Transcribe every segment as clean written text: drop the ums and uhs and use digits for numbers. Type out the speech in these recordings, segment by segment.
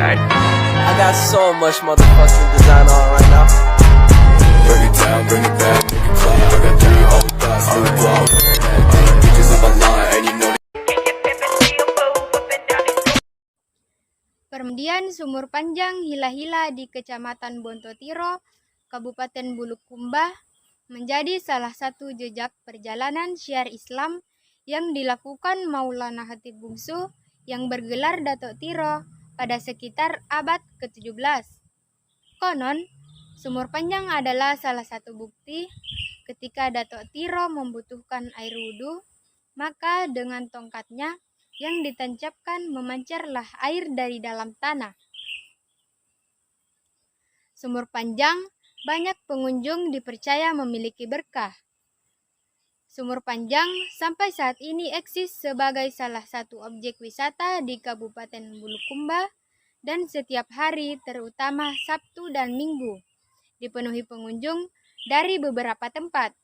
guy. I got so much motherfucking design on right now. Bring it down, bring it back, make it clap. I got three old thoughts, new blow. Bitches on my line, and you know Permandian Sumur Panjang Hila-Hila di Kecamatan Bontotiro, Kabupaten Bulukumba, menjadi salah satu jejak perjalanan syiar Islam yang dilakukan Maulana Khatib Bungsu yang bergelar Datuk Tiro pada sekitar abad ke-17. Konon, Sumur Panjang adalah salah satu bukti ketika Datuk Tiro membutuhkan air wudhu, maka dengan tongkatnya yang ditancapkan memancarlah air dari dalam tanah. Sumur Panjang banyak pengunjung dipercaya memiliki berkah. Sumur Panjang sampai saat ini eksis sebagai salah satu objek wisata di Kabupaten Bulukumba dan setiap hari terutama Sabtu dan Minggu dipenuhi pengunjung dari beberapa tempat.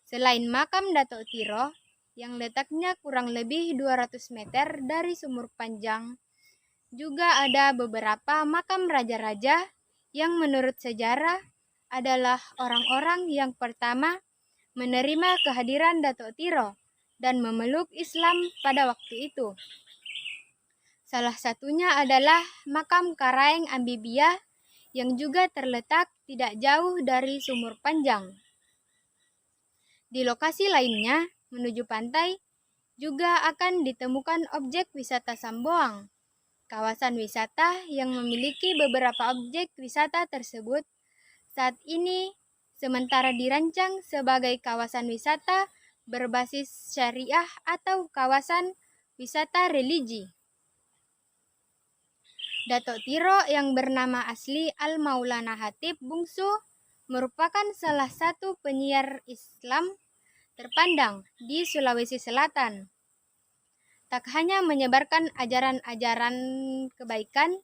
Selain makam Datuk Tiro yang letaknya kurang lebih 200 meter dari Sumur Panjang, juga ada beberapa makam raja-raja yang menurut sejarah adalah orang-orang yang pertama menerima kehadiran Datuk Tiro dan memeluk Islam pada waktu itu. Salah satunya adalah makam Karaeng Ambibiah yang juga terletak tidak jauh dari Sumur Panjang. Di lokasi lainnya, menuju pantai, juga akan ditemukan objek wisata Samboang. Kawasan wisata yang memiliki beberapa objek wisata tersebut saat ini sementara dirancang sebagai kawasan wisata berbasis syariah atau kawasan wisata religi. Datuk Tiro yang bernama asli Al-Maulana Khatib Bungsu merupakan salah satu penyiar Islam terpandang di Sulawesi Selatan. Tak hanya menyebarkan ajaran-ajaran kebaikan,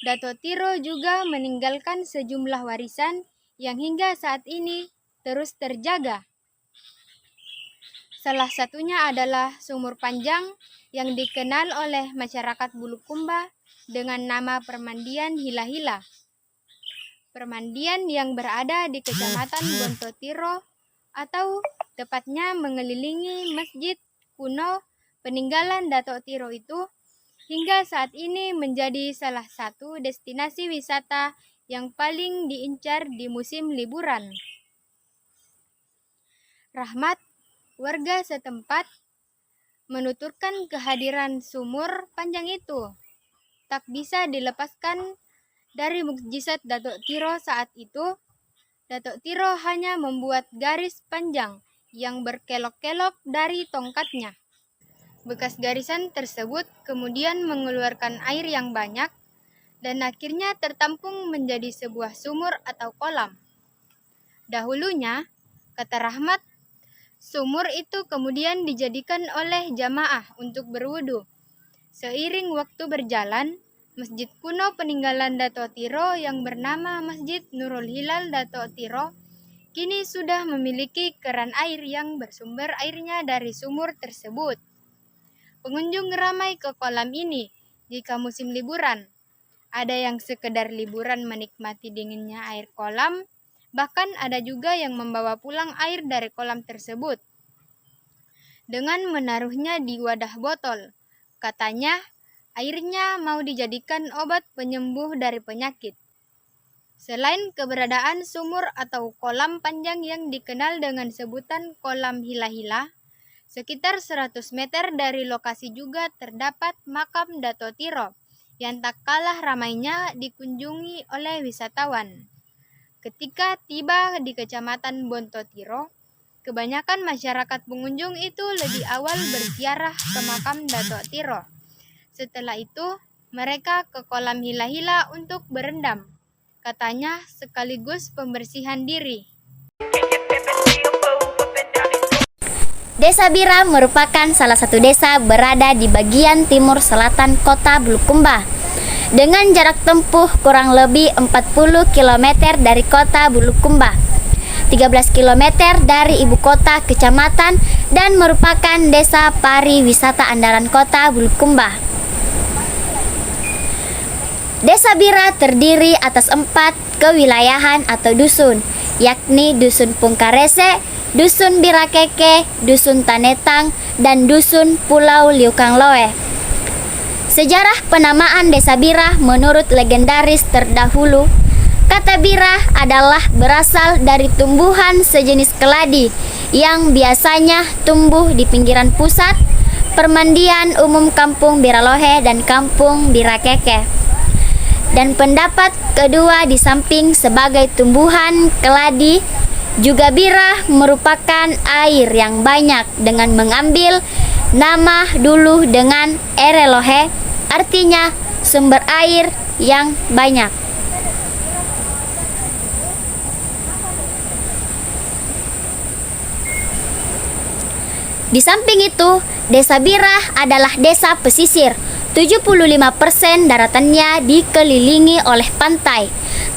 Datuk Tiro juga meninggalkan sejumlah warisan yang hingga saat ini terus terjaga. Salah satunya adalah Sumur Panjang yang dikenal oleh masyarakat Bulukumba dengan nama Permandian Hila-Hila. Permandian yang berada di Kecamatan Bontotiro atau tepatnya mengelilingi masjid kuno peninggalan Datuk Tiro itu hingga saat ini menjadi salah satu destinasi wisata yang paling diincar di musim liburan. Rahmat, warga setempat, menuturkan kehadiran Sumur Panjang itu tak bisa dilepaskan dari mukjizat Datuk Tiro saat itu. Datuk Tiro hanya membuat garis panjang yang berkelok-kelok dari tongkatnya. Bekas garisan tersebut kemudian mengeluarkan air yang banyak dan akhirnya tertampung menjadi sebuah sumur atau kolam. Dahulunya, kata Rahmat, sumur itu kemudian dijadikan oleh jamaah untuk berwudu. Seiring waktu berjalan, masjid kuno peninggalan Datuk Tiro yang bernama Masjid Nurul Hilal Datuk Tiro kini sudah memiliki keran air yang bersumber airnya dari sumur tersebut. Pengunjung ramai ke kolam ini jika musim liburan. Ada yang sekedar liburan menikmati dinginnya air kolam, bahkan ada juga yang membawa pulang air dari kolam tersebut dengan menaruhnya di wadah botol. Katanya, airnya mau dijadikan obat penyembuh dari penyakit. Selain keberadaan sumur atau kolam panjang yang dikenal dengan sebutan kolam Hila-Hila, sekitar 100 meter dari lokasi juga terdapat makam Datuk Tiro yang tak kalah ramainya dikunjungi oleh wisatawan. Ketika tiba di Kecamatan Bontotiro, kebanyakan masyarakat pengunjung itu lebih awal berziarah ke makam Datuk Tiro. Setelah itu, mereka ke kolam Hila-Hila untuk berendam, katanya sekaligus pembersihan diri. Desa Bira merupakan salah satu desa berada di bagian timur selatan kota Bulukumba. Dengan jarak tempuh kurang lebih 40 km dari kota Bulukumba, 13 km dari ibu kota kecamatan, dan merupakan desa pariwisata andalan kota Bulukumba. Desa Bira terdiri atas 4 kewilayahan atau dusun, yakni Dusun Pungkarese, Dusun Birakeke, Dusun Tanetang, dan Dusun Pulau Liukangloe. Sejarah penamaan Desa Bira menurut legendaris terdahulu, kata Bira adalah berasal dari tumbuhan sejenis keladi yang biasanya tumbuh di pinggiran pusat permandian umum Kampung Biralohe dan Kampung Birakeke. Dan pendapat kedua di samping sebagai tumbuhan keladi, juga Bira merupakan air yang banyak dengan mengambil nama dulu dengan Erelohe, artinya sumber air yang banyak. Di samping itu, Desa Bira adalah desa pesisir. 75% daratannya dikelilingi oleh pantai.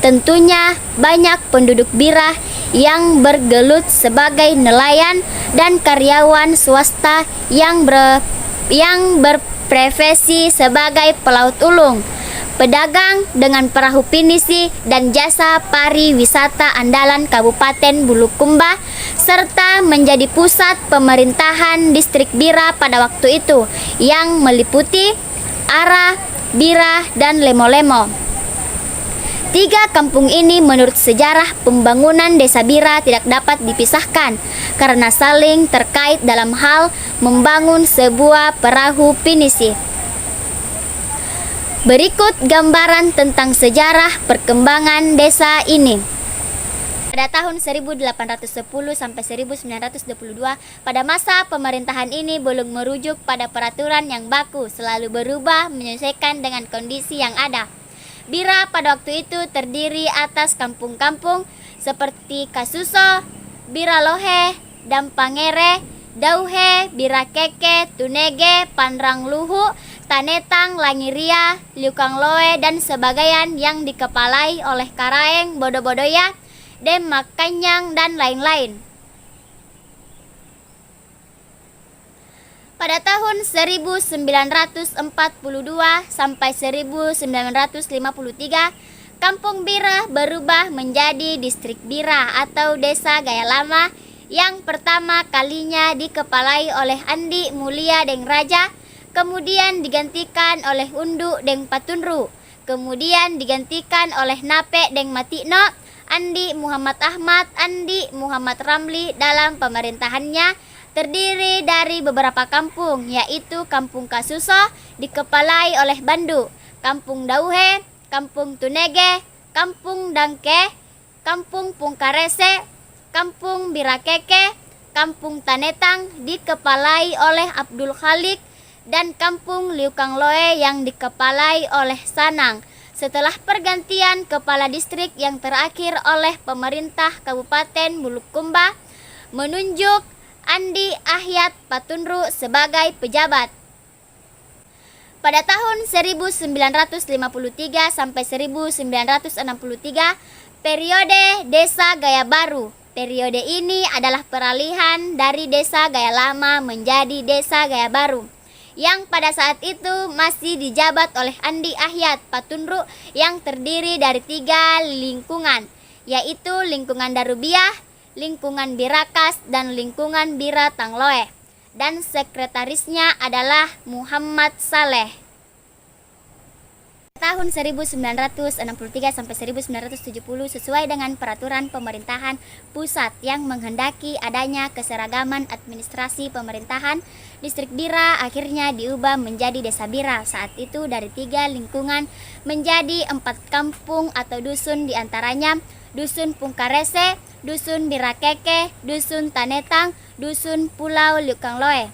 Tentunya banyak penduduk Bira yang bergelut sebagai nelayan dan karyawan swasta yang berprofesi sebagai pelaut ulung, pedagang dengan perahu pinisi dan jasa pariwisata andalan Kabupaten Bulukumba, serta menjadi pusat pemerintahan distrik Bira pada waktu itu yang meliputi Ara, Bira, dan Lemo-Lemo. 3 kampung ini menurut sejarah pembangunan Desa Bira tidak dapat dipisahkan karena saling terkait dalam hal membangun sebuah perahu pinisi. Berikut gambaran tentang sejarah perkembangan desa ini. Pada tahun 1810 sampai 1922, pada masa pemerintahan ini belum merujuk pada peraturan yang baku, selalu berubah menyesuaikan dengan kondisi yang ada. Bira pada waktu itu terdiri atas kampung-kampung seperti Kasuso, Biralohe, Dampangere, Dauhe, Birakeke, Tunege, Panrangluhu, Tanetang, Langiria, Liukangloe, dan sebagaian yang dikepalai oleh Karaeng, Bodo-Bodoya, Dem Makanyang, dan lain-lain. Pada tahun 1942 sampai 1953, Kampung Bira berubah menjadi Distrik Bira atau Desa Gaya Lama yang pertama kalinya dikepalai oleh Andi Mulia Deng Raja, kemudian digantikan oleh Undu Deng Patunru, kemudian digantikan oleh Nape Deng Matikno, Andi Muhammad Ahmad, Andi Muhammad Ramli. Dalam pemerintahannya terdiri dari beberapa kampung, yaitu Kampung Kasuso dikepalai oleh Bandu, Kampung Dauhe, Kampung Tunege, Kampung Dangke, Kampung Pungkarese, Kampung Birakeke, Kampung Tanetang dikepalai oleh Abdul Khalik, dan Kampung Liukangloe yang dikepalai oleh Sanang. Setelah pergantian kepala distrik yang terakhir oleh pemerintah Kabupaten Bulukumba menunjuk Andi Ahyat Patunru sebagai pejabat. Pada tahun 1953 sampai 1963, periode Desa Gaya Baru. Periode ini adalah peralihan dari Desa Gaya Lama menjadi Desa Gaya Baru, yang pada saat itu masih dijabat oleh Andi Ahyat Patunru yang terdiri dari 3 lingkungan, yaitu lingkungan Darubiah, lingkungan Birakas, dan lingkungan Bira Tangloe, dan sekretarisnya adalah Muhammad Saleh. Tahun 1963 sampai 1970 sesuai dengan peraturan pemerintahan pusat yang menghendaki adanya keseragaman administrasi pemerintahan, Distrik Bira akhirnya diubah menjadi Desa Bira. Saat itu dari 3 lingkungan menjadi 4 kampung atau dusun, diantaranya Dusun Pungkarese, Dusun Birakeke, Dusun Tanetang, Dusun Pulau Liukangloe.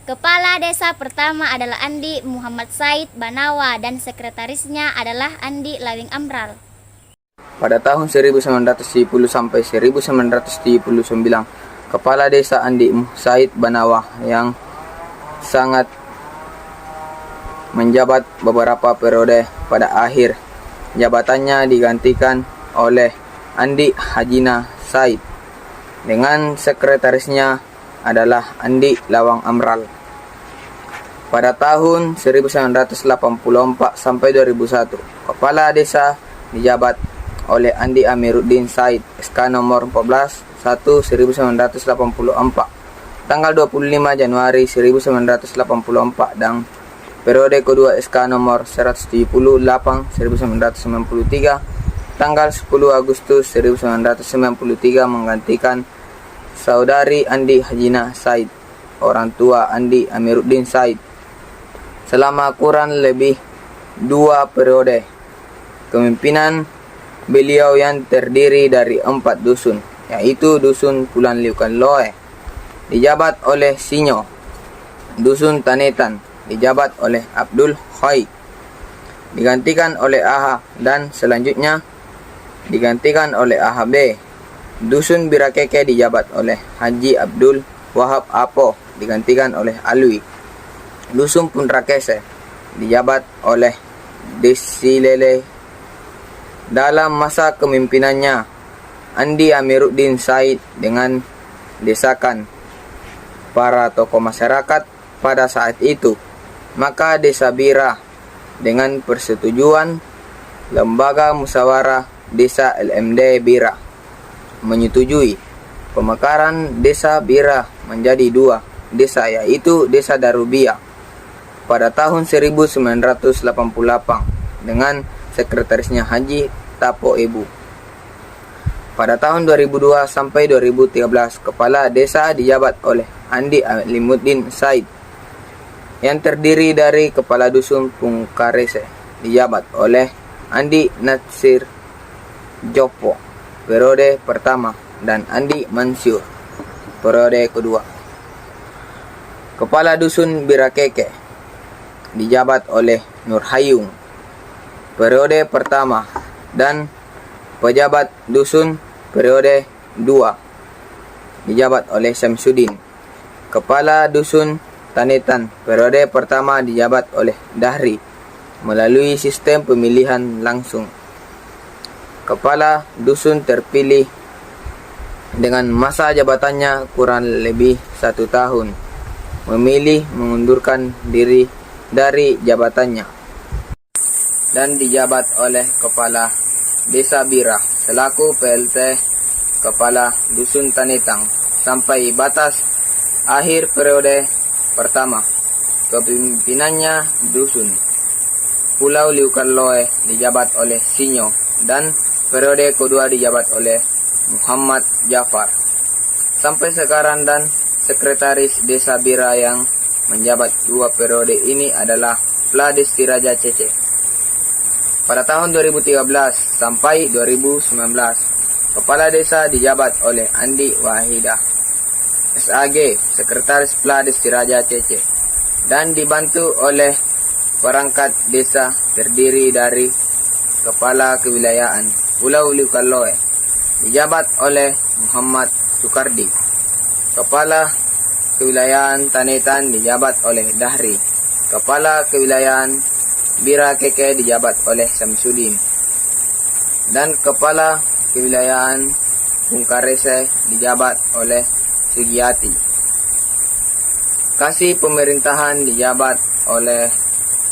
Kepala desa pertama adalah Andi Muhammad Said Banawa dan sekretarisnya adalah Andi Lawing Amral. Pada tahun 1970 sampai 1979, Kepala Desa Andi Said Banawa yang sangat menjabat beberapa periode, pada akhir jabatannya digantikan oleh Andi Hajina Said dengan sekretarisnya adalah Andi Lawang Amral. Pada tahun 1984 sampai 2001, Kepala Desa dijabat oleh Andi Amiruddin Said, SK nomor 14/1984, tanggal 25 Januari 1984, dan periode kedua SK nomor 178/1993, tanggal 10 Agustus 1993, menggantikan saudari Andi Hajinah Said, orang tua Andi Amiruddin Said, selama kurang lebih 2 periode. Kepemimpinan beliau yang terdiri dari 4 dusun, yaitu Dusun Pulan Liukan Loe, dijabat oleh Sinyo. Dusun Tanetan dijabat oleh Abdul Khaid, digantikan oleh Aha, dan selanjutnya digantikan oleh Aha B. Dusun Birakeke dijabat oleh Haji Abdul Wahab Apo, digantikan oleh Alwi. Dusun Pundrakese dijabat oleh Desilele. Dalam masa kepemimpinannya, Andi Amiruddin Said dengan desakan para tokoh masyarakat pada saat itu, maka Desa Bira dengan persetujuan Lembaga Musyawarah Desa LMD Bira menyetujui pemekaran Desa Bira menjadi 2 desa, yaitu Desa Darubia pada tahun 1988 dengan sekretarisnya Haji Tapo Ibu. Pada tahun 2002 sampai 2013, Kepala Desa dijabat oleh Andi Alimuddin Said, yang terdiri dari Kepala Dusun Pungkarese dijabat oleh Andi Natsir Jopo periode pertama, dan Andi Mansur periode kedua. Kepala Dusun Birakeke dijabat oleh Nur Hayung periode pertama, dan pejabat dusun periode 2 dijabat oleh Syamsuddin. Kepala Dusun Tanetan periode pertama dijabat oleh Dahri melalui sistem pemilihan langsung. Kepala Dusun terpilih dengan masa jabatannya kurang lebih 1 tahun, memilih mengundurkan diri dari jabatannya dan dijabat oleh Kepala Desa Bira selaku PLT Kepala Dusun Tanetang sampai batas akhir periode pertama kepemimpinannya. Dusun Pulau Liukan Loe dijabat oleh Sinyo, dan periode kedua dijabat oleh Muhammad Jafar sampai sekarang, dan sekretaris Desa Bira yang menjabat 2 periode ini adalah Pla Desti Raja Cece. Pada tahun 2013 sampai 2019, Kepala Desa dijabat oleh Andi Wahidah SAG, Sekretaris Pla Desti Raja Cece, dan dibantu oleh perangkat desa terdiri dari Kepala Kewilayahan Pulau Liukan Loe dijabat oleh Muhammad Sukardi. Kepala Kewilayahan Tanetan dijabat oleh Dahri. Kepala Kewilayahan Birakeke dijabat oleh Syamsuddin, dan Kepala Kewilayahan Pungkarese dijabat oleh Sugiyati. Kasih Pemerintahan dijabat oleh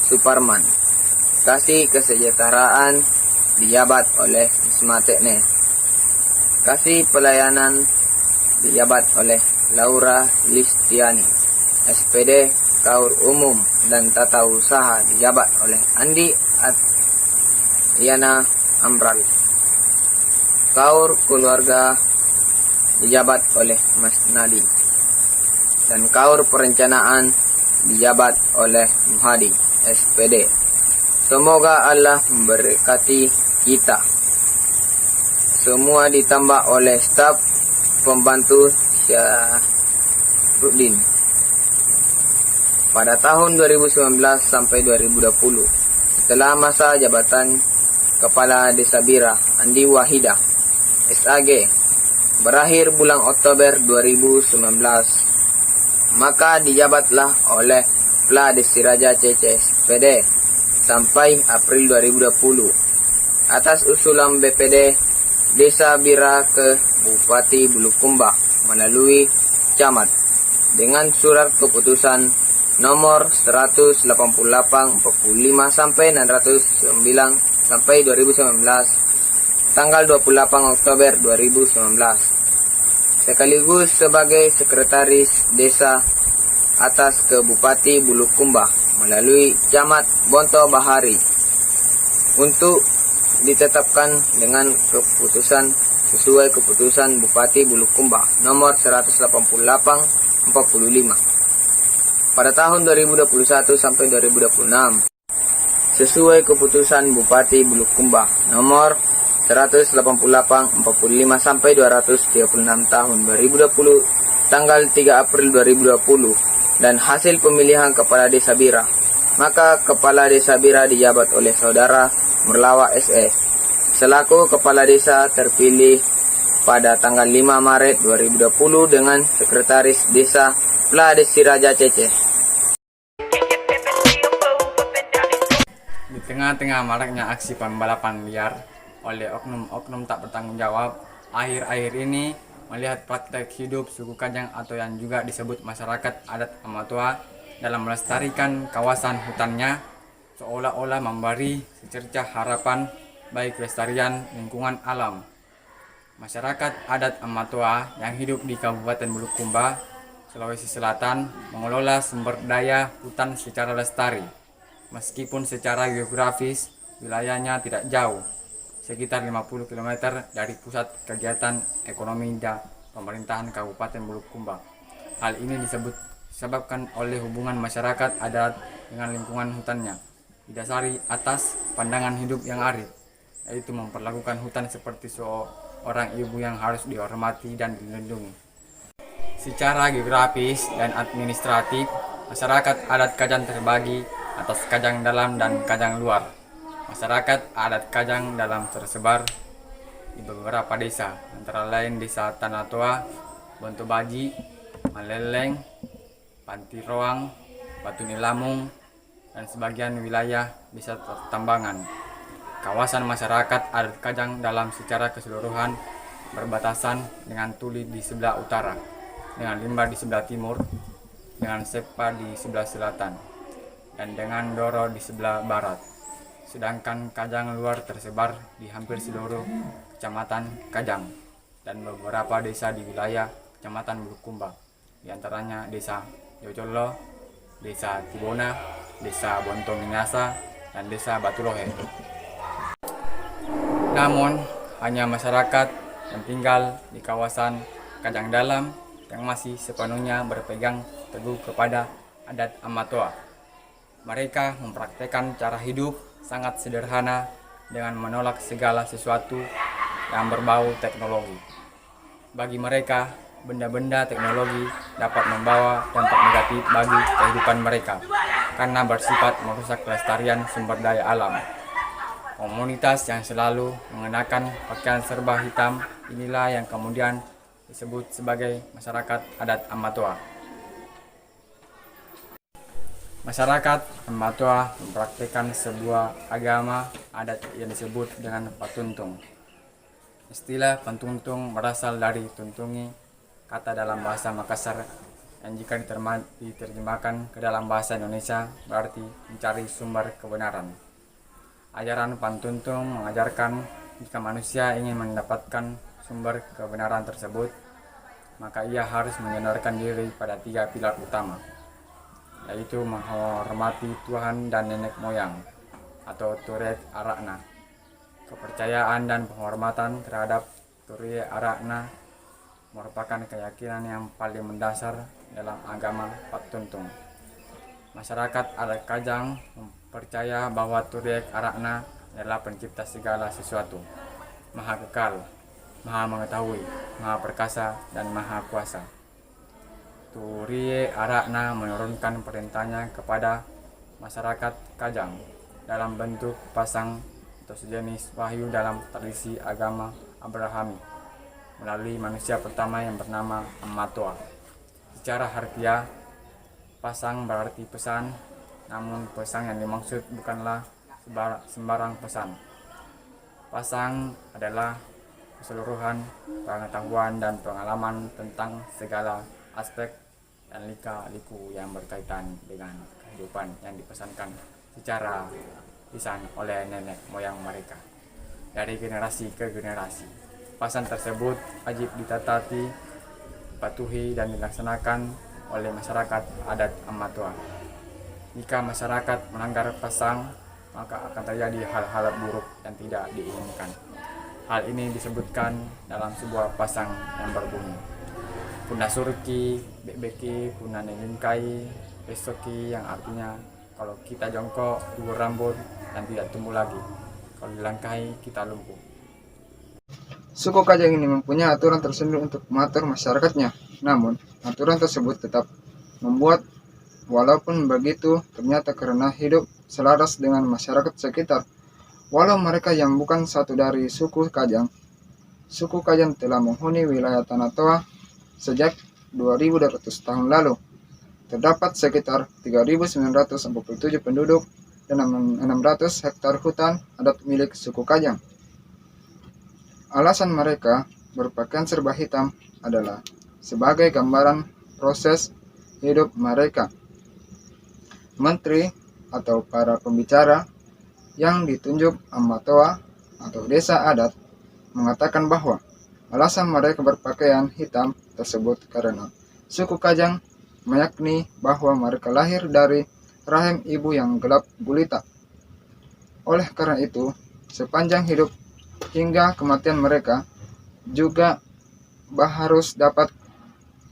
Suparman. Kasih Kesejahteraan dijabat oleh Ismatekne. Kasih Pelayanan dijabat oleh Laura Listiani. SPD Kaur Umum dan Tata Usaha dijabat oleh Andi Atyana Amral. Kaur Keluarga dijabat oleh Mas Nadi, dan Kaur Perencanaan dijabat oleh Muhadi, SPD. Semoga Allah memberkati kita semua, ditambah oleh staf pembantu Syahruddin. Pada tahun 2019 sampai 2020, setelah masa jabatan Kepala Desa Bira Andi Wahidah SAG berakhir bulan Oktober 2019, maka dijabatlah oleh Pla Desti Raja Cece SPD sampai April 2020 atas usulan BPD Desa Bira ke Bupati Bulukumba melalui camat dengan surat keputusan nomor 188 45 sampai 609 sampai 2019 tanggal 28 Oktober 2019 sekaligus sebagai sekretaris desa atas ke Bupati Bulukumba melalui Camat Bonto Bahari untuk ditetapkan dengan keputusan sesuai keputusan Bupati Bulukumba nomor 188/45 pada tahun 2021 sampai 2026 sesuai keputusan Bupati Bulukumba nomor 188/45 sampai 236 tahun 2020 tanggal 3 April 2020 dan hasil pemilihan Kepala Desa Bira, maka Kepala Desa Bira dijabat oleh Saudara Murlawa SS selaku Kepala Desa terpilih pada tanggal 5 Maret 2020 dengan Sekretaris Desa Plades Siraja Cece. Di tengah-tengah maraknya aksi pembalapan liar oleh oknum-oknum tak bertanggung jawab, akhir-akhir ini melihat praktek hidup suku Kajang atau yang juga disebut masyarakat adat Amatoa dalam melestarikan kawasan hutannya seolah-olah memberi secercah harapan baik kelestarian lingkungan alam. Masyarakat adat Amatoa yang hidup di Kabupaten Bulukumba, Sulawesi Selatan mengelola sumber daya hutan secara lestari. Meskipun secara geografis wilayahnya tidak jauh, sekitar 50 km dari pusat kegiatan ekonomi dan pemerintahan Kabupaten Bulukumba. Hal ini disebabkan oleh hubungan masyarakat adat dengan lingkungan hutannya, didasari atas pandangan hidup yang arif, yaitu memperlakukan hutan seperti seorang ibu yang harus dihormati dan dilindungi. Secara geografis dan administratif, masyarakat adat Kajang terbagi atas Kajang dalam dan Kajang luar. Masyarakat adat Kajang dalam tersebar di beberapa desa, antara lain Desa Tanah Toa, Bonto Baji, Maleleng, Panti Roang, Batu Nilamung, dan sebagian wilayah Desa Tambangan. Kawasan masyarakat adat Kajang dalam secara keseluruhan berbatasan dengan Tuli di sebelah utara, dengan Limba di sebelah timur, dengan Sepa di sebelah selatan, dan dengan Doro di sebelah barat. Sedangkan Kajang luar tersebar di hampir seluruh kecamatan Kajang dan beberapa desa di wilayah Kecamatan Bulukumba, diantaranya Desa Jojolo, Desa Tibona, Desa Bonto Minasa, dan Desa Batulohe. Namun, hanya masyarakat yang tinggal di kawasan Kajang dalam yang masih sepenuhnya berpegang teguh kepada adat Amatoa. Mereka mempraktekkan cara hidup sangat sederhana dengan menolak segala sesuatu yang berbau teknologi. Bagi mereka, benda-benda teknologi dapat membawa dampak negatif bagi kehidupan mereka karena bersifat merusak kelestarian sumber daya alam. Komunitas yang selalu mengenakan pakaian serba hitam inilah yang kemudian disebut sebagai masyarakat adat Amatoa. Masyarakat Amatoa mempraktikkan sebuah agama adat yang disebut dengan patuntung. Istilah patuntung berasal dari tuntungi, kata dalam bahasa Makassar yang jika diterjemahkan ke dalam bahasa Indonesia berarti mencari sumber kebenaran. Ajaran Pantuntung mengajarkan jika manusia ingin mendapatkan sumber kebenaran tersebut, maka ia harus menyandarkan diri pada 3 pilar utama, yaitu menghormati Tuhan dan nenek moyang atau Turek Arakna. Kepercayaan dan penghormatan terhadap Turek Arakna merupakan keyakinan yang paling mendasar dalam agama Patuntung. Masyarakat adat Kajang percaya bahwa Turek Arakna adalah pencipta segala sesuatu, maha kekal, maha mengetahui, maha perkasa, dan maha kuasa. Turek Arakna menurunkan perintahnya kepada masyarakat Kajang dalam bentuk pasang atau sejenis wahyu dalam tradisi agama Abrahami melalui manusia pertama yang bernama Amatoa. Secara harfiah, pasang berarti pesan, namun pesan yang dimaksud bukanlah sembarang pesan. Pasang adalah keseluruhan pengetahuan dan pengalaman tentang segala aspek dan lika-liku yang berkaitan dengan kehidupan yang dipesankan secara lisan oleh nenek moyang mereka dari generasi ke generasi. Pesan tersebut wajib ditatati, dipatuhi dan dilaksanakan oleh masyarakat adat Amatoa. Jika masyarakat melanggar pasang, maka akan terjadi hal-hal buruk yang tidak diinginkan. Hal ini disebutkan dalam sebuah pasang yang berbunyi, Puna surki, beki, puna nelingkai, besoki, yang artinya kalau kita jongkok, gugur rambut dan tidak tumbuh lagi. Kalau dilangkahi, kita lumpuh. Suku Kajang ini mempunyai aturan tersendiri untuk mengatur masyarakatnya. Namun, aturan tersebut tetap membuat walaupun begitu ternyata karena hidup selaras dengan masyarakat sekitar. Walau mereka yang bukan satu dari suku Kajang telah menghuni wilayah Tanah Toa sejak 2.200 tahun lalu. Terdapat sekitar 3.947 penduduk dan 600 hektar hutan adat milik suku Kajang. Alasan mereka berpakaian serba hitam adalah sebagai gambaran proses hidup mereka. Menteri atau para pembicara yang ditunjuk Amatoa atau desa adat mengatakan bahwa alasan mereka berpakaian hitam tersebut karena suku Kajang meyakini bahwa mereka lahir dari rahim ibu yang gelap gulita. Oleh karena itu, sepanjang hidup hingga kematian mereka juga harus dapat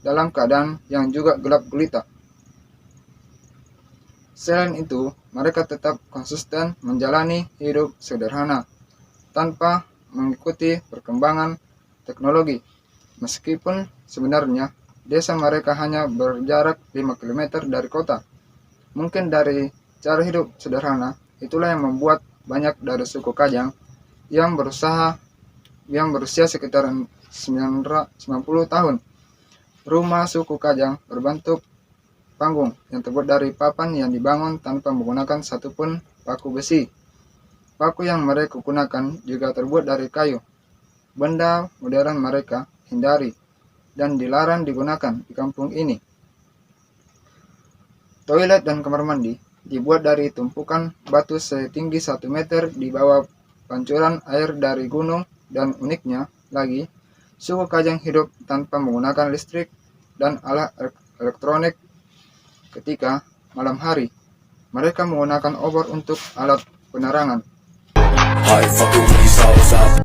dalam keadaan yang juga gelap gulita. Selain itu, mereka tetap konsisten menjalani hidup sederhana tanpa mengikuti perkembangan teknologi. Meskipun sebenarnya desa mereka hanya berjarak 5 km dari kota. Mungkin dari cara hidup sederhana, itulah yang membuat banyak dari suku Kajang yang berusia sekitar 90 tahun. Rumah suku Kajang berbentuk panggung yang terbuat dari papan yang dibangun tanpa menggunakan satupun paku besi. Paku yang mereka gunakan juga terbuat dari kayu. Benda modern mereka hindari dan dilarang digunakan di kampung ini. Toilet dan kamar mandi dibuat dari tumpukan batu setinggi 1 meter di bawah pancuran air dari gunung, dan uniknya lagi, suku Kajang hidup tanpa menggunakan listrik dan alat elektronik ketika malam hari. Mereka menggunakan obor untuk alat penerangan. How you fucking with these hoes out?